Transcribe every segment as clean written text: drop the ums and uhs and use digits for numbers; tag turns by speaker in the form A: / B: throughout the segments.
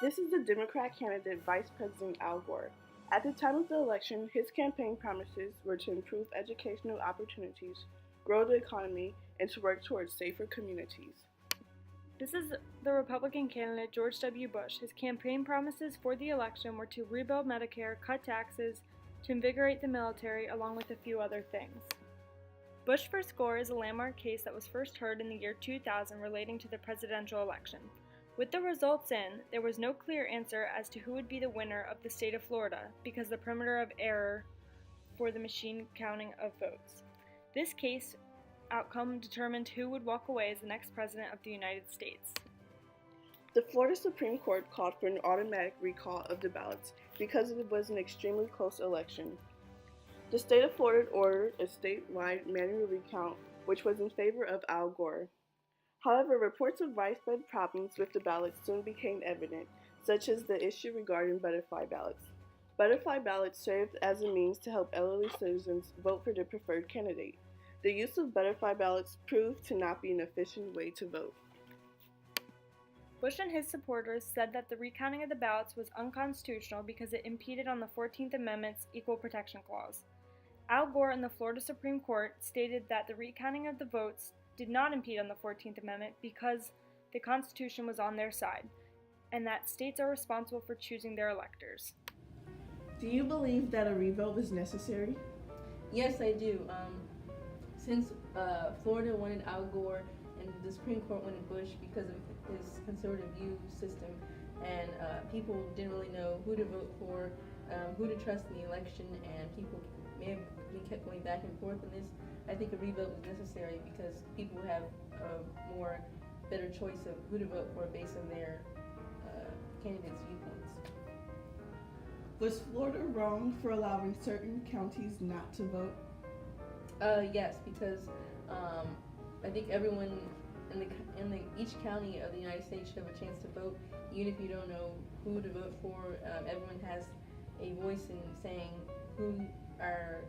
A: This is the Democrat candidate Vice President Al Gore. At the time of the election, his campaign promises were to improve educational opportunities, grow the economy, and to work towards safer communities.
B: This is the Republican candidate George W. Bush. His campaign promises for the election were to rebuild Medicare, cut taxes, to invigorate the military, along with a few other things. Bush v. Gore is a landmark case that was first heard in the year 2000 relating to the presidential election. With the results in, there was no clear answer as to who would be the winner of the state of Florida because the perimeter of error for the machine counting of votes. This case outcome determined who would walk away as the next president of the United States.
A: The Florida Supreme Court called for an automatic recall of the ballots because it was an extremely close election. The state of Florida ordered a statewide manual recount, which was in favor of Al Gore. However, reports of widespread problems with the ballots soon became evident, such as the issue regarding butterfly ballots. Butterfly ballots served as a means to help elderly citizens vote for their preferred candidate. The use of butterfly ballots proved to not be an efficient way to vote.
B: Bush and his supporters said that the recounting of the ballots was unconstitutional because it impeded on the 14th Amendment's Equal Protection Clause. Al Gore and the Florida Supreme Court stated that the recounting of the votes did not impede on the 14th Amendment because the Constitution was on their side, and that states are responsible for choosing their electors.
A: Do you believe that a revote was necessary?
C: Yes, I do. Since Florida wanted Al Gore and the Supreme Court wanted Bush because of his conservative view system, and people didn't really know who to vote for, who to trust in the election, and people may have been kept going back and forth on this, I think a revote was necessary because people have a more better choice of who to vote for based on their candidates' viewpoints.
A: Was Florida wrong for allowing certain counties not to vote?
C: Yes, because I think everyone in each county of the United States should have a chance to vote, even if you don't know who to vote for. Everyone has a voice in saying who our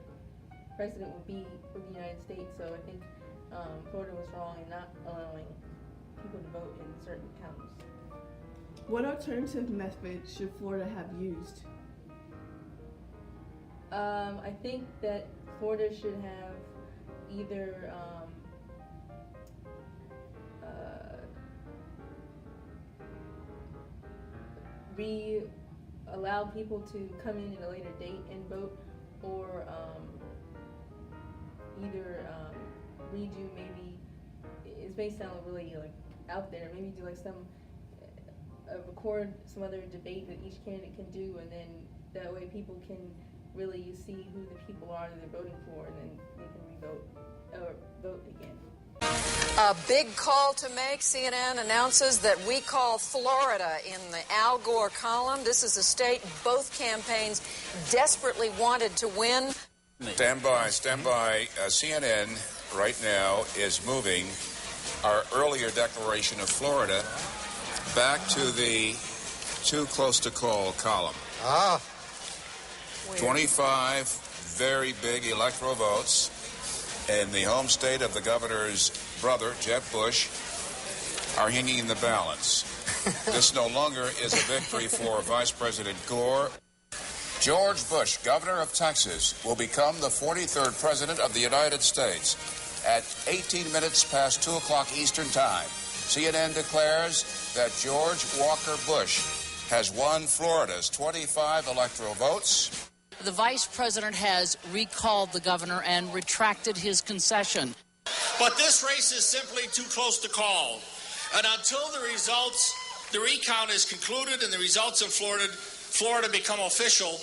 C: president would be for the United States. So I think Florida was wrong in not allowing people to vote in certain counties.
A: What alternative method should Florida have used?
C: I think that Florida should have either allow people to come in at a later date and vote, or either redo, maybe, it may sound really like out there, maybe do like some record some other debate that each candidate can do, and then that way people can really see who the people are that they're voting for, and then they can re-vote or vote again.
D: A big call to make. CNN announces that we call Florida in the Al Gore column. This is a state both campaigns desperately wanted to win.
E: Stand by. CNN right now is moving our earlier declaration of Florida back to the too close to call column. 25 very big electoral votes in the home state of the governor's brother, Jeb Bush, are hanging in the balance. This no longer is a victory for Vice President Gore. George Bush, governor of Texas, will become the 43rd president of the United States at 18 minutes past 2 o'clock Eastern Time. CNN declares that George Walker Bush has won Florida's 25 electoral votes.
F: The vice president has recalled the governor and retracted his concession.
G: But this race is simply too close to call. And until the recount is concluded and the results of Florida become official,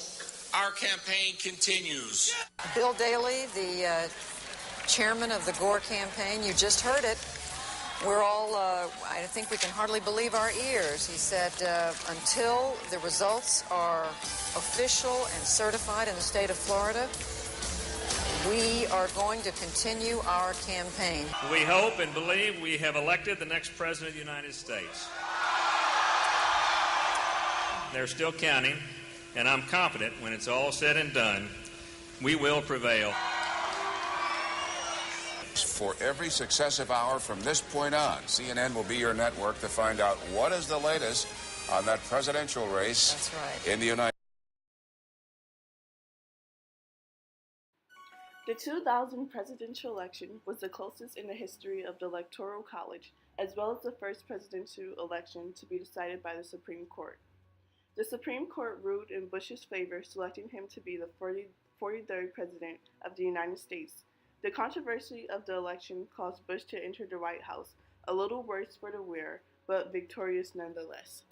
G: our campaign continues.
D: Bill Daley, the chairman of the Gore campaign, you just heard it. We're all, I think we can hardly believe our ears. He said, until the results are official and certified in the state of Florida, we are going to continue our campaign.
H: We hope and believe we have elected the next president of the United States. They're still counting, and I'm confident when it's all said and done, we will prevail.
E: For every successive hour from this point on, CNN will be your network to find out what is the latest on that presidential race.
D: That's right.
E: In the United
A: The 2000 presidential election was the closest in the history of the Electoral College, as well as the first presidential election to be decided by the Supreme Court. The Supreme Court ruled in Bush's favor, selecting him to be the 43rd President of the United States. The controversy of the election caused Bush to enter the White House, a little worse for the wear, but victorious nonetheless.